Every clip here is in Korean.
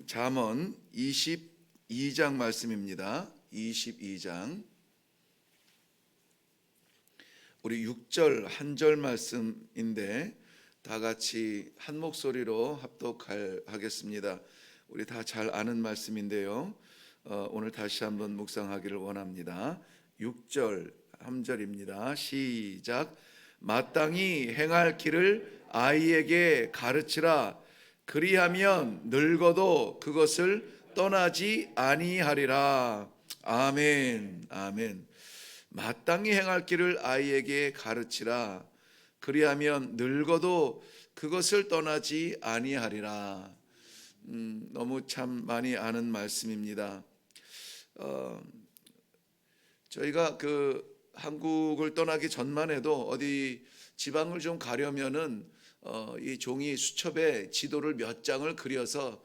잠언 22장 말씀입니다. 22장 우리 6절 한 절 말씀인데 다 같이 한 목소리로 합독하겠습니다. 우리 다 잘 아는 말씀인데요. 오늘 다시 한번 묵상하기를 원합니다. 6절 한 절입니다. 시작. 마땅히 행할 길을 아이에게 가르치라. 그리하면 늙어도 그것을 떠나지 아니하리라. 아멘. 아멘. 마땅히 행할 길을 아이에게 가르치라. 그리하면 늙어도 그것을 떠나지 아니하리라. 너무 참 많이 아는 말씀입니다. 저희가 한국을 떠나기 전만 해도 어디 지방을 좀 가려면은 이 종이 수첩에 지도를 몇 장을 그려서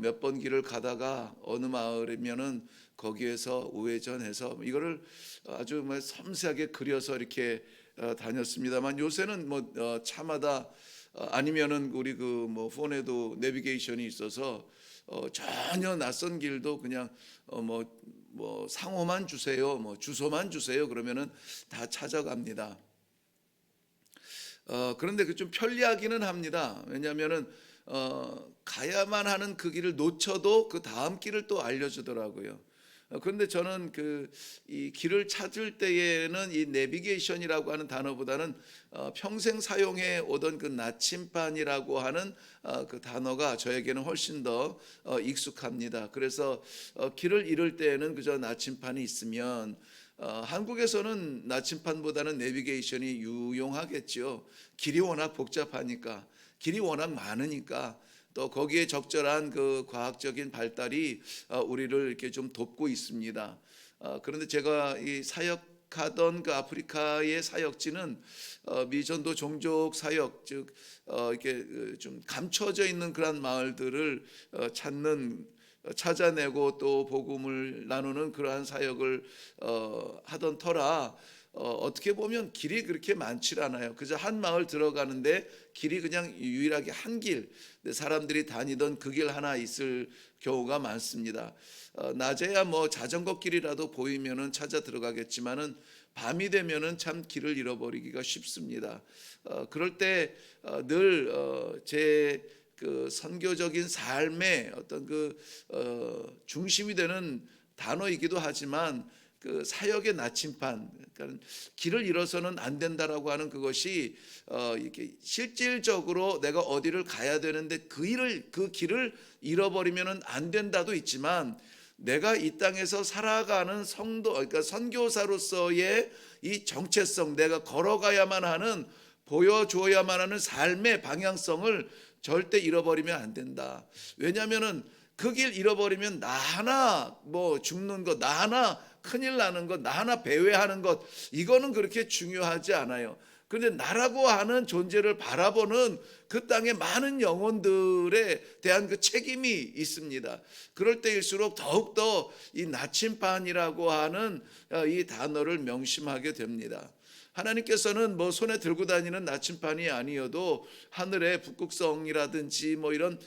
몇 번 길을 가다가 어느 마을이면은 거기에서 우회전해서 이거를 아주 섬세하게 그려서 이렇게 다녔습니다만 요새는 차마다 아니면은 우리 폰에도 내비게이션이 있어서 전혀 낯선 길도 그냥 상호만 주세요, 주소만 주세요 그러면은 다 찾아갑니다. 그런데 좀 편리하기는 합니다. 왜냐하면은 가야만 하는 그 길을 놓쳐도 그 다음 길을 또 알려주더라고요. 그런데 저는 이 길을 찾을 때에는 이 내비게이션이라고 하는 단어보다는 평생 사용해 오던 그 나침반이라고 하는 그 단어가 저에게는 훨씬 더 익숙합니다. 그래서 길을 잃을 때에는 그저 나침반이 있으면 한국에서는 나침반보다는 내비게이션이 유용하겠죠. 길이 워낙 복잡하니까, 길이 워낙 많으니까, 또 거기에 적절한 그 과학적인 발달이 우리를 이렇게 좀 돕고 있습니다. 그런데 제가 이 사역하던 그 아프리카의 사역지는 미전도 종족 사역, 즉 이렇게 좀 감춰져 있는 그런 마을들을 찾아내고 또 복음을 나누는 그러한 사역을 하던 터라 어떻게 보면 길이 그렇게 많지 않아요. 그저 한 마을 들어가는데 길이 그냥 유일하게 한 길, 사람들이 다니던 그 길 하나 있을 경우가 많습니다. 낮에야 자전거 길이라도 보이면은 찾아 들어가겠지만은 밤이 되면은 참 길을 잃어버리기가 쉽습니다. 그럴 때 늘 제 선교적인 삶의 어떤 중심이 되는 단어이기도 하지만 사역의 나침반, 그러니까 길을 잃어서는 안 된다라고 하는 그것이 이렇게 실질적으로 내가 어디를 가야 되는데 그 길을 잃어버리면은 안 된다도 있지만 내가 이 땅에서 살아가는 성도, 그러니까 선교사로서의 이 정체성, 내가 걸어가야만 하는, 보여줘야만 하는 삶의 방향성을 절대 잃어버리면 안 된다. 왜냐하면은 그 길 잃어버리면 나 하나 죽는 것, 나 하나 큰일 나는 것, 나 하나 배회하는 것, 이거는 그렇게 중요하지 않아요. 그런데 나라고 하는 존재를 바라보는 그 땅의 많은 영혼들에 대한 그 책임이 있습니다. 그럴 때일수록 더욱더 이 나침반이라고 하는 이 단어를 명심하게 됩니다. 하나님께서는 손에 들고 다니는 나침반이 아니어도 하늘의 북극성이라든지 이런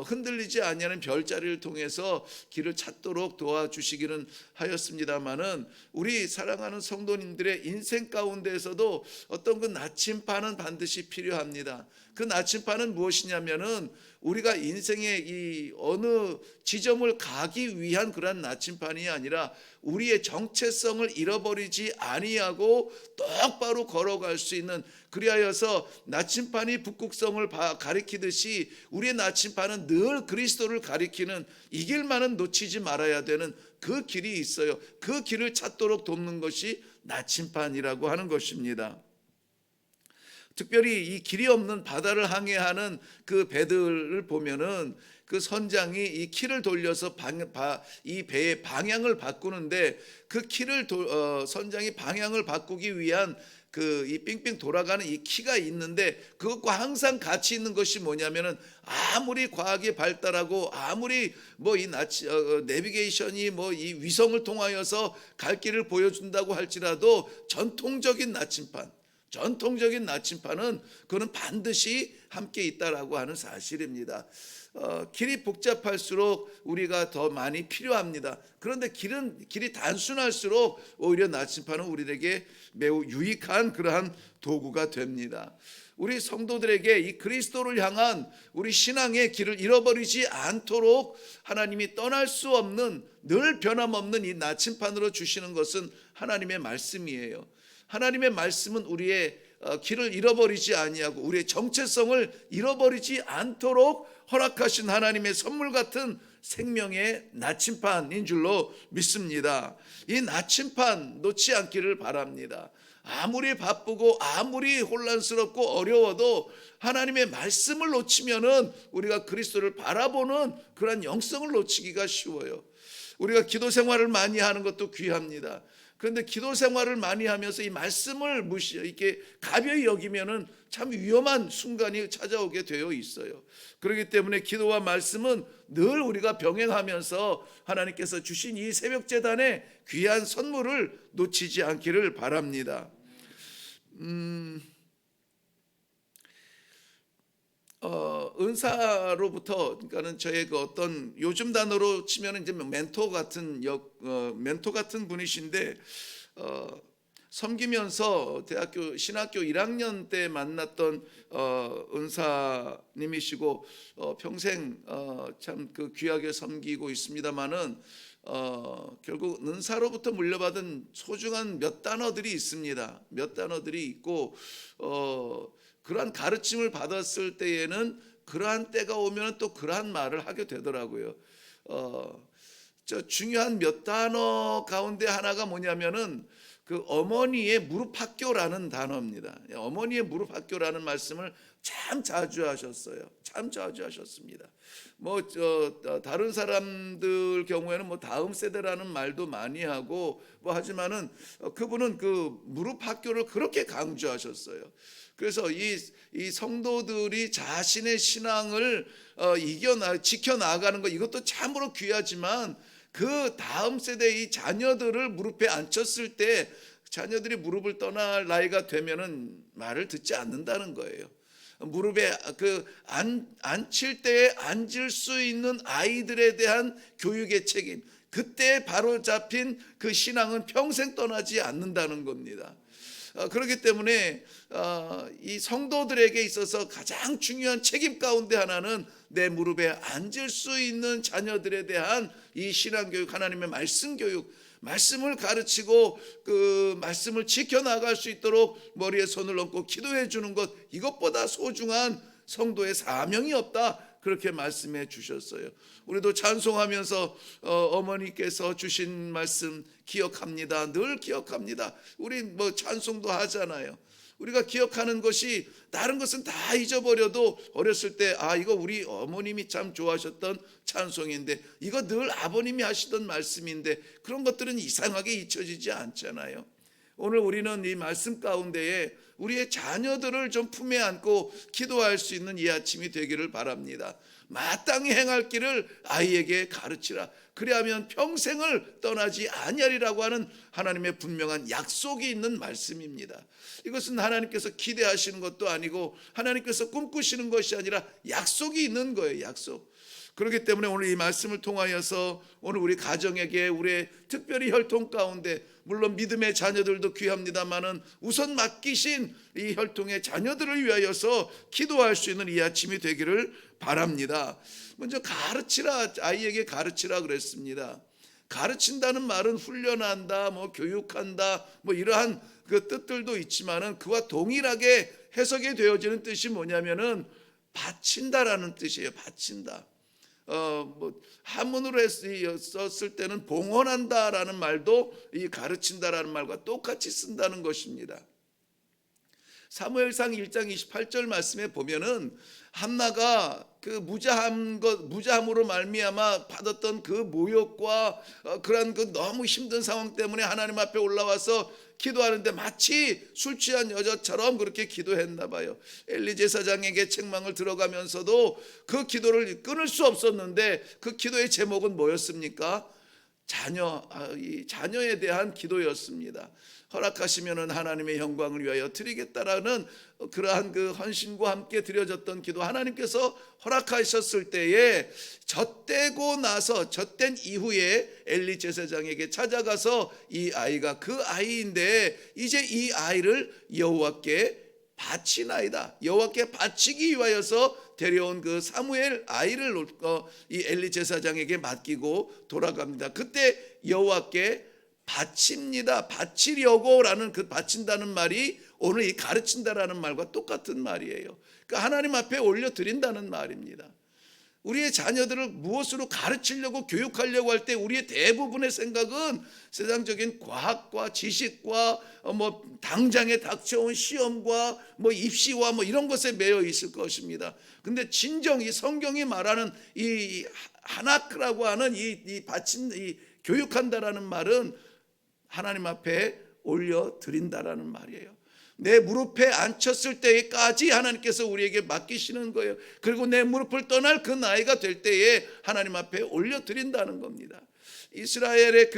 흔들리지 아니하는 별자리를 통해서 길을 찾도록 도와주시기는 하였습니다마는 우리 사랑하는 성도님들의 인생 가운데에서도 어떤 그 나침반은 반드시 필요합니다. 그 나침반은 무엇이냐면은 우리가 인생의 이 어느 지점을 가기 위한 그런 나침반이 아니라 우리의 정체성을 잃어버리지 아니하고 똑바로 걸어갈 수 있는, 그리하여서 나침반이 북극성을 가리키듯이 우리의 나침반은 늘 그리스도를 가리키는, 이 길만은 놓치지 말아야 되는 그 길이 있어요. 그 길을 찾도록 돕는 것이 나침반이라고 하는 것입니다. 특별히 이 길이 없는 바다를 항해하는 그 배들을 보면은 그 선장이 이 키를 돌려서 이 배의 방향을 바꾸는데 그 선장이 방향을 바꾸기 위한 이 빙빙 돌아가는 이 키가 있는데 그것과 항상 같이 있는 것이 뭐냐면은 아무리 과학이 발달하고 아무리 이 내비게이션이 이 위성을 통하여서 갈 길을 보여준다고 할지라도 전통적인 나침반은 그는 반드시 함께 있다라고 하는 사실입니다. 길이 복잡할수록 우리가 더 많이 필요합니다. 그런데 길이 단순할수록 오히려 나침판은 우리에게 매우 유익한 그러한 도구가 됩니다. 우리 성도들에게 이 그리스도를 향한 우리 신앙의 길을 잃어버리지 않도록 하나님이 떠날 수 없는, 늘 변함없는 이 나침판으로 주시는 것은 하나님의 말씀이에요. 하나님의 말씀은 우리의 길을 잃어버리지 아니하고 우리의 정체성을 잃어버리지 않도록 허락하신 하나님의 선물 같은 생명의 나침판인 줄로 믿습니다. 이 나침판 놓지 않기를 바랍니다. 아무리 바쁘고 아무리 혼란스럽고 어려워도 하나님의 말씀을 놓치면은 우리가 그리스도를 바라보는 그런 영성을 놓치기가 쉬워요. 우리가 기도 생활을 많이 하는 것도 귀합니다. 그런데 기도 생활을 많이 하면서 이 말씀을 이렇게 가벼이 여기면은 참 위험한 순간이 찾아오게 되어 있어요. 그렇기 때문에 기도와 말씀은 늘 우리가 병행하면서 하나님께서 주신 이 새벽 제단의 귀한 선물을 놓치지 않기를 바랍니다. 은사로부터, 그러니까는 저의 그 어떤 요즘 단어로 치면 이제 멘토 같은 분이신데, 섬기면서 대학교 신학교 1학년 때 만났던 은사님이시고 평생 참 그 귀하게 섬기고 있습니다만은 결국 은사로부터 물려받은 소중한 몇 단어들이 있습니다. 몇 단어들이 있고 그러한 가르침을 받았을 때에는 그러한 때가 오면 또 그러한 말을 하게 되더라고요. 저 중요한 몇 단어 가운데 하나가 뭐냐면은 그 어머니의 무릎학교라는 단어입니다. 어머니의 무릎학교라는 말씀을 참 자주 하셨어요. 참 자주 하셨습니다. 다른 사람들 경우에는 다음 세대라는 말도 많이 하고 하지만은 그분은 그 무릎학교를 그렇게 강조하셨어요. 그래서 이 성도들이 자신의 신앙을 지켜나가는 것, 이것도 참으로 귀하지만 그 다음 세대의 자녀들을 무릎에 앉혔을 때 자녀들이 무릎을 떠날 나이가 되면은 말을 듣지 않는다는 거예요. 무릎에 앉힐 때에 앉을 수 있는 아이들에 대한 교육의 책임, 그때 바로 잡힌 그 신앙은 평생 떠나지 않는다는 겁니다. 그렇기 때문에 이 성도들에게 있어서 가장 중요한 책임 가운데 하나는 내 무릎에 앉을 수 있는 자녀들에 대한 이 신앙교육, 하나님의 말씀 교육, 말씀을 가르치고 그 말씀을 지켜나갈 수 있도록 머리에 손을 얹고 기도해 주는 것, 이것보다 소중한 성도의 사명이 없다, 그렇게 말씀해 주셨어요. 우리도 찬송하면서 어머니께서 주신 말씀 기억합니다, 늘 기억합니다. 우리 찬송도 하잖아요. 우리가 기억하는 것이, 다른 것은 다 잊어버려도 어렸을 때 이거 우리 어머님이 참 좋아하셨던 찬송인데, 이거 늘 아버님이 하시던 말씀인데, 그런 것들은 이상하게 잊혀지지 않잖아요. 오늘 우리는 이 말씀 가운데에 우리의 자녀들을 좀 품에 안고 기도할 수 있는 이 아침이 되기를 바랍니다. 마땅히 행할 길을 아이에게 가르치라. 그리하면 평생을 떠나지 아니하리라고 하는 하나님의 분명한 약속이 있는 말씀입니다. 이것은 하나님께서 기대하시는 것도 아니고 하나님께서 꿈꾸시는 것이 아니라 약속이 있는 거예요. 약속. 그렇기 때문에 오늘 이 말씀을 통하여서 오늘 우리 가정에게, 우리의 특별히 혈통 가운데, 물론 믿음의 자녀들도 귀합니다마는 우선 맡기신 이 혈통의 자녀들을 위하여서 기도할 수 있는 이 아침이 되기를 바랍니다. 먼저 가르치라, 아이에게 가르치라 그랬습니다. 가르친다는 말은 훈련한다, 교육한다, 이러한 그 뜻들도 있지만은 그와 동일하게 해석이 되어지는 뜻이 뭐냐면은 바친다라는 뜻이에요. 바친다. 한문으로 썼을 때는 봉헌한다라는 말도 이 가르친다라는 말과 똑같이 쓴다는 것입니다. 사무엘상 1장 28절 말씀에 보면은 한나가 그 무자함으로 말미암아 받았던 그 모욕과 그런 그 너무 힘든 상황 때문에 하나님 앞에 올라와서 기도하는데 마치 술 취한 여자처럼 그렇게 기도했나 봐요. 엘리 제사장에게 책망을 들어가면서도 그 기도를 끊을 수 없었는데 그 기도의 제목은 뭐였습니까? 이 자녀에 대한 기도였습니다. 허락하시면은 하나님의 영광을 위하여 드리겠다라는 그러한 그 헌신과 함께 드려졌던 기도, 하나님께서 허락하셨을 때에 젖된 이후에 엘리 제사장에게 찾아가서 이 아이가 그 아이인데 이제 이 아이를 여호와께 바치나이다, 여호와께 바치기 위하여서 데려온 그 사무엘 아이를 이 엘리 제사장에게 맡기고 돌아갑니다. 그때 여호와께 바칩니다. 바치려고라는 그 바친다는 말이 오늘 이 가르친다라는 말과 똑같은 말이에요. 그러니까 하나님 앞에 올려드린다는 말입니다. 우리의 자녀들을 무엇으로 가르치려고 교육하려고 할 때 우리의 대부분의 생각은 세상적인 과학과 지식과 당장에 닥쳐온 시험과 입시와 이런 것에 매여 있을 것입니다. 근데 진정 이 성경이 말하는 이 하나크라고 하는 이 교육한다라는 말은 하나님 앞에 올려드린다라는 말이에요. 내 무릎에 앉혔을 때까지 하나님께서 우리에게 맡기시는 거예요. 그리고 내 무릎을 떠날 그 나이가 될 때에 하나님 앞에 올려드린다는 겁니다. 이스라엘의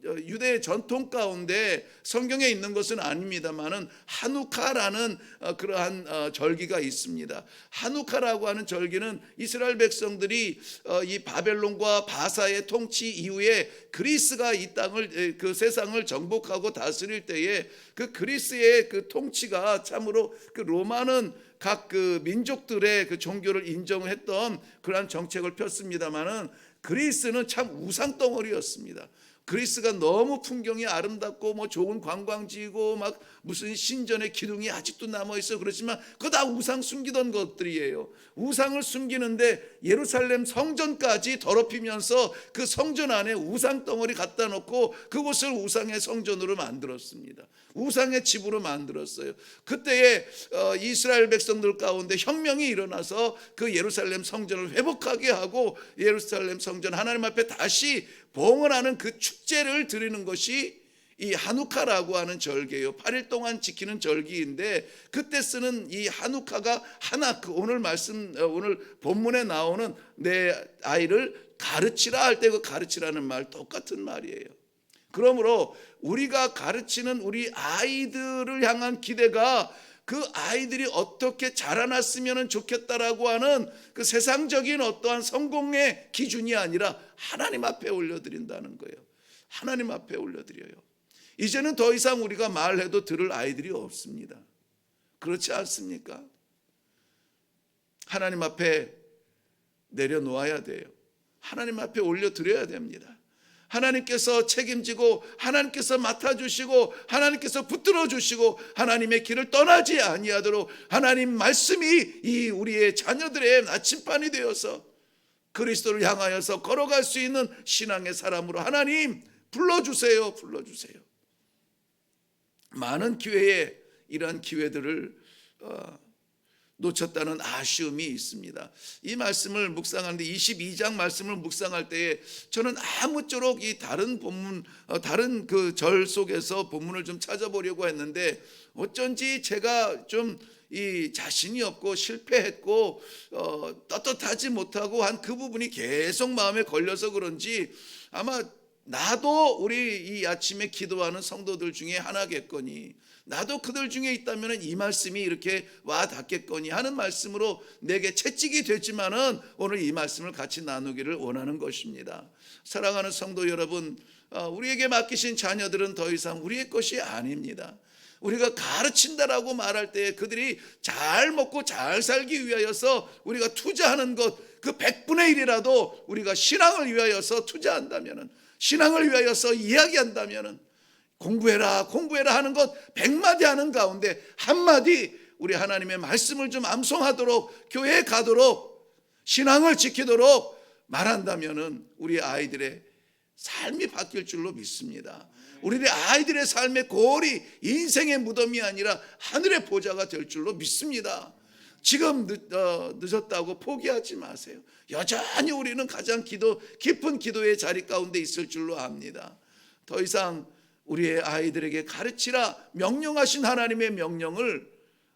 유대의 전통 가운데 성경에 있는 것은 아닙니다만은 하누카라는 그러한 절기가 있습니다. 하누카라고 하는 절기는 이스라엘 백성들이 이 바벨론과 바사의 통치 이후에 그리스가 이 땅을 그 세상을 정복하고 다스릴 때에 그 그리스의 그 통치가 참으로 그 로마는 각 그 민족들의 그 종교를 인정했던 그러한 정책을 폈습니다만은 그리스는 참 우상 덩어리였습니다. 그리스가 너무 풍경이 아름답고 좋은 관광지고 무슨 신전의 기둥이 아직도 남아있어 그렇지만 그거 다 우상 숨기던 것들이에요. 우상을 숨기는데 예루살렘 성전까지 더럽히면서 그 성전 안에 우상 덩어리 갖다 놓고 그곳을 우상의 성전으로 만들었습니다. 우상의 집으로 만들었어요. 그때에 이스라엘 백성들 가운데 혁명이 일어나서 그 예루살렘 성전을 회복하게 하고 예루살렘 성전 하나님 앞에 다시 봉헌하는 그 축제를 드리는 것이 이 하누카라고 하는 절기예요. 8일 동안 지키는 절기인데 그때 쓰는 이 하누카가 오늘 본문에 나오는 내 아이를 가르치라 할 때 그 가르치라는 말 똑같은 말이에요. 그러므로 우리가 가르치는 우리 아이들을 향한 기대가 그 아이들이 어떻게 자라났으면 좋겠다라고 하는 그 세상적인 어떠한 성공의 기준이 아니라 하나님 앞에 올려드린다는 거예요. 하나님 앞에 올려드려요. 이제는 더 이상 우리가 말해도 들을 아이들이 없습니다. 그렇지 않습니까? 하나님 앞에 내려놓아야 돼요. 하나님 앞에 올려드려야 됩니다. 하나님께서 책임지고 하나님께서 맡아주시고 하나님께서 붙들어 주시고 하나님의 길을 떠나지 아니하도록 하나님 말씀이 이 우리의 자녀들의 나침반이 되어서 그리스도를 향하여서 걸어갈 수 있는 신앙의 사람으로 하나님 불러주세요. 불러주세요. 많은 기회에 이러한 기회들을 놓쳤다는 아쉬움이 있습니다. 이 말씀을 묵상하는데 22장 말씀을 묵상할 때에 저는 아무쪼록 이 다른 본문 다른 그 절 속에서 본문을 좀 찾아보려고 했는데 어쩐지 제가 좀 이 자신이 없고 실패했고 떳떳하지 못하고 한 그 부분이 계속 마음에 걸려서 그런지 아마 나도 우리 이 아침에 기도하는 성도들 중에 하나겠거니 나도 그들 중에 있다면 이 말씀이 이렇게 와 닿겠거니 하는 말씀으로 내게 채찍이 됐지만은 오늘 이 말씀을 같이 나누기를 원하는 것입니다. 사랑하는 성도 여러분, 우리에게 맡기신 자녀들은 더 이상 우리의 것이 아닙니다. 우리가 가르친다라고 말할 때 그들이 잘 먹고 잘 살기 위하여서 우리가 투자하는 것 그 100분의 1이라도 우리가 신앙을 위하여서 투자한다면, 신앙을 위하여서 이야기한다면 공부해라 하는 것 100마디 하는 가운데 한마디 우리 하나님의 말씀을 좀 암송하도록 교회에 가도록 신앙을 지키도록 말한다면 우리 아이들의 삶이 바뀔 줄로 믿습니다. 우리의 아이들의 삶의 골이 인생의 무덤이 아니라 하늘의 보좌가 될 줄로 믿습니다. 지금 늦었다고 포기하지 마세요. 여전히 우리는 가장 깊은 기도의 자리 가운데 있을 줄로 압니다. 더 이상 우리의 아이들에게 가르치라 명령하신 하나님의 명령을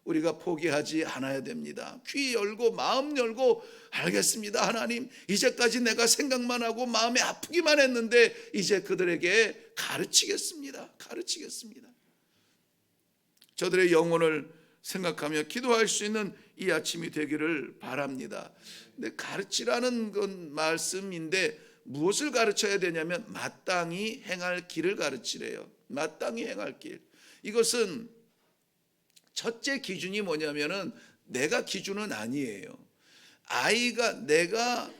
우리가 포기하지 않아야 됩니다. 귀 열고 마음 열고, 알겠습니다 하나님, 이제까지 내가 생각만 하고 마음이 아프기만 했는데 이제 그들에게 가르치겠습니다. 저들의 영혼을 생각하며 기도할 수 있는 이 아침이 되기를 바랍니다. 근데 가르치라는 건 말씀인데 무엇을 가르쳐야 되냐면 마땅히 행할 길을 가르치래요. 마땅히 행할 길. 이것은 첫째 기준이 뭐냐면은 내가 기준은 아니에요. 아이가 내가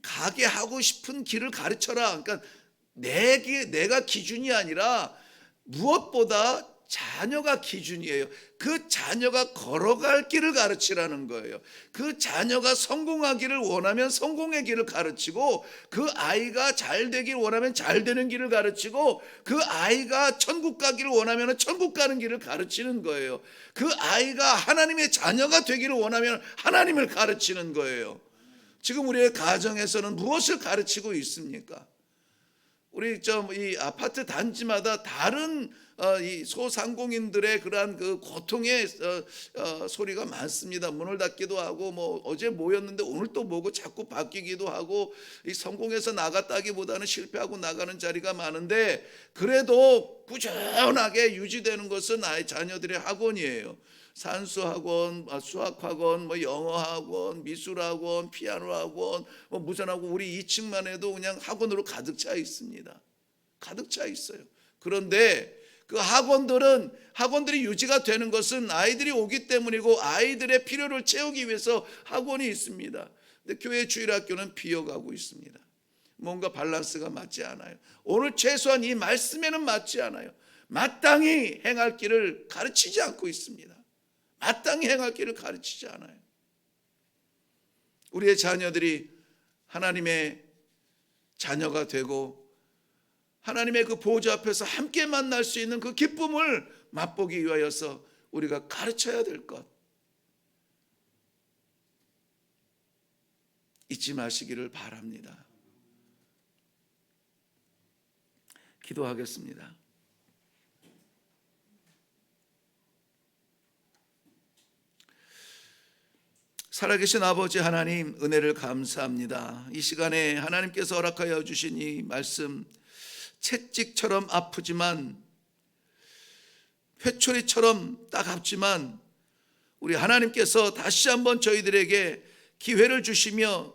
가게 하고 싶은 길을 가르쳐라. 그러니까 내가 기준이 아니라 무엇보다 자녀가 기준이에요. 그 자녀가 걸어갈 길을 가르치라는 거예요. 그 자녀가 성공하기를 원하면 성공의 길을 가르치고, 그 아이가 잘 되길 원하면 잘 되는 길을 가르치고, 그 아이가 천국 가기를 원하면 천국 가는 길을 가르치는 거예요. 그 아이가 하나님의 자녀가 되기를 원하면 하나님을 가르치는 거예요. 지금 우리의 가정에서는 무엇을 가르치고 있습니까? 우리 이 아파트 단지마다 다른 이 소상공인들의 그러한 그 고통의 소리가 많습니다. 문을 닫기도 하고, 뭐 어제 모였는데 오늘 또 뭐고 자꾸 바뀌기도 하고, 이 성공해서 나갔다기보다는 실패하고 나가는 자리가 많은데, 그래도 꾸준하게 유지되는 것은 아이 자녀들의 학원이에요. 산수학원, 수학학원, 뭐 영어학원, 미술학원, 피아노학원, 뭐 무전학원, 우리 2층만 해도 그냥 학원으로 가득 차 있습니다. 가득 차 있어요. 그런데 그 학원들이 유지가 되는 것은 아이들이 오기 때문이고, 아이들의 필요를 채우기 위해서 학원이 있습니다. 근데 교회 주일학교는 비어가고 있습니다. 뭔가 밸런스가 맞지 않아요. 오늘 최소한 이 말씀에는 맞지 않아요. 마땅히 행할 길을 가르치지 않고 있습니다. 마땅히 행할 길을 가르치지 않아요. 우리의 자녀들이 하나님의 자녀가 되고 하나님의 그 보좌 앞에서 함께 만날 수 있는 그 기쁨을 맛보기 위하여서 우리가 가르쳐야 될 것 잊지 마시기를 바랍니다. 기도하겠습니다. 살아계신 아버지 하나님, 은혜를 감사합니다. 이 시간에 하나님께서 허락하여 주신 이 말씀, 채찍처럼 아프지만 회초리처럼 따갑지만 우리 하나님께서 다시 한번 저희들에게 기회를 주시며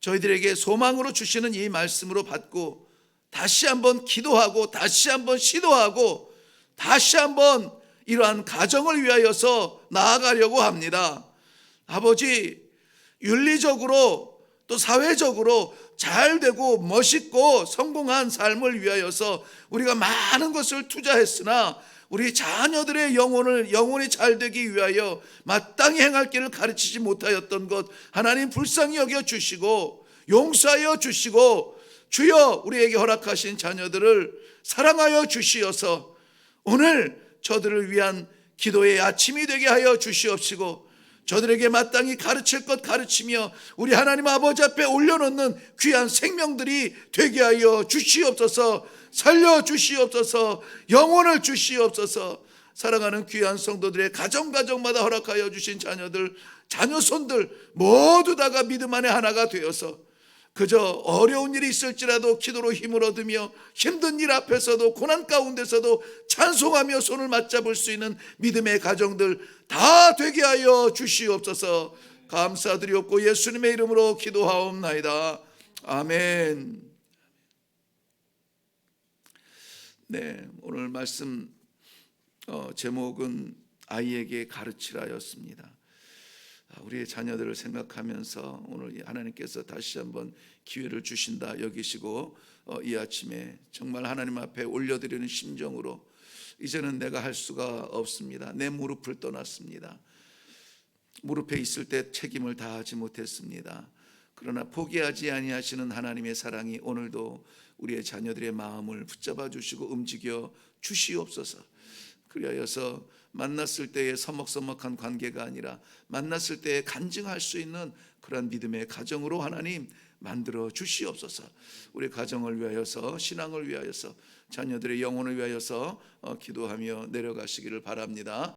저희들에게 소망으로 주시는 이 말씀으로 받고, 다시 한번 기도하고 다시 한번 시도하고 다시 한번 이러한 가정을 위하여서 나아가려고 합니다. 아버지, 윤리적으로 또 사회적으로 잘 되고 멋있고 성공한 삶을 위하여서 우리가 많은 것을 투자했으나 우리 자녀들의 영혼이 잘 되기 위하여 마땅히 행할 길을 가르치지 못하였던 것 하나님 불쌍히 여겨 주시고 용서하여 주시고, 주여 우리에게 허락하신 자녀들을 사랑하여 주시어서 오늘 저들을 위한 기도의 아침이 되게 하여 주시옵시고, 저들에게 마땅히 가르칠 것 가르치며 우리 하나님 아버지 앞에 올려놓는 귀한 생명들이 되게 하여 주시옵소서. 살려주시옵소서. 영혼을 주시옵소서. 사랑하는 귀한 성도들의 가정마다 허락하여 주신 자녀들, 자녀손들 모두 다가 믿음 안에 하나가 되어서 그저 어려운 일이 있을지라도 기도로 힘을 얻으며 힘든 일 앞에서도 고난 가운데서도 찬송하며 손을 맞잡을 수 있는 믿음의 가정들 다 되게 하여 주시옵소서. 감사드리옵고 예수님의 이름으로 기도하옵나이다. 아멘. 네, 오늘 말씀 제목은 아이에게 가르치라였습니다. 우리의 자녀들을 생각하면서 오늘 하나님께서 다시 한번 기회를 주신다 여기시고 이 아침에 정말 하나님 앞에 올려드리는 심정으로 이제는 내가 할 수가 없습니다. 내 무릎을 떠났습니다. 무릎에 있을 때 책임을 다하지 못했습니다. 그러나 포기하지 아니하시는 하나님의 사랑이 오늘도 우리의 자녀들의 마음을 붙잡아 주시고 움직여 주시옵소서. 그리하여서 만났을 때의 서먹서먹한 관계가 아니라 만났을 때에 간증할 수 있는 그런 믿음의 가정으로 하나님 만들어 주시옵소서. 우리 가정을 위하여서, 신앙을 위하여서, 자녀들의 영혼을 위하여서 기도하며 내려가시기를 바랍니다.